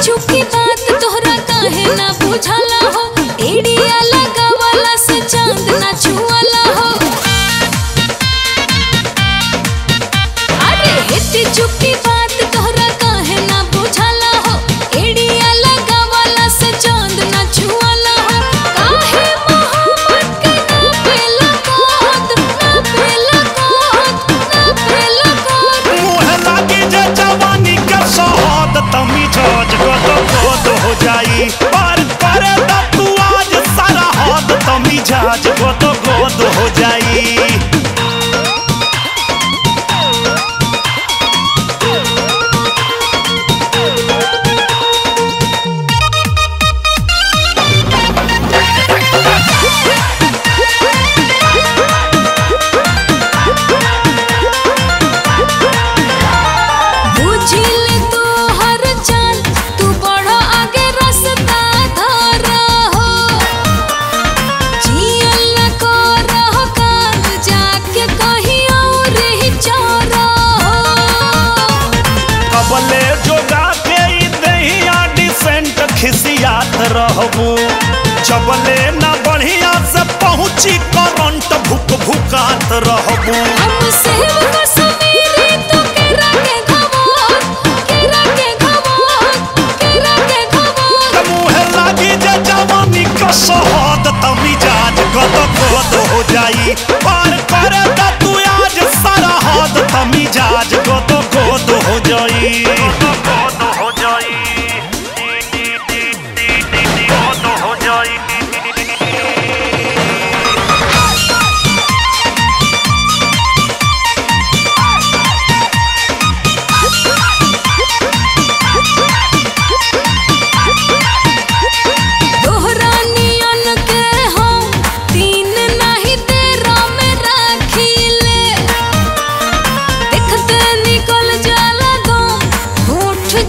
झुकी बात तोहरा काहे ना बुझाला हो, एडिया लगावला से चांद ना छुआला हो। अरे हित झुकी बात तोहरा काहे ना बुझाला हो, एडिया लगावला से चांद ना छुआला हो। काहे मोहब्बत के ना पेला कोद, ना पेला कोद, ना पेला कोद। मुँह लागी जे जवानी का सोहद तमी जज गोद हो जाई, पर करे दा तू आज सारा हद तमी जज गोद हो जाई। खिसियात रहबू जबले ना बढ़िया से पहुँची करंट भुक भुकात रहबू। हम सेव कश्मीरी तो केरा के घमोर, केरा के घमोर, केरा के घमोर। मुँह लागी जे जवानी का सोहद तमी जाज गोद हो जाई, पर करे दा तू आज सारा हद तमी जाज गोद हो जाई।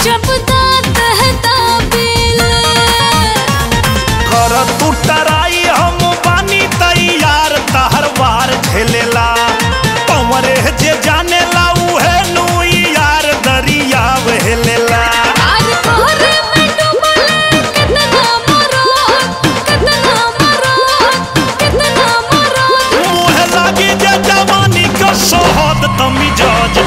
जब दांत है दाबिले कर तू टराई हम बानी तैयार तहर वार झेलेला, पवरे जे जानेला उहे नुई यार दरिया वहेलेला। आज तोहरे में डूबले कितना मरोत, कितना मरोत, कितना मरोत। मुँह लागी जे जवानी का सोहद तमी जज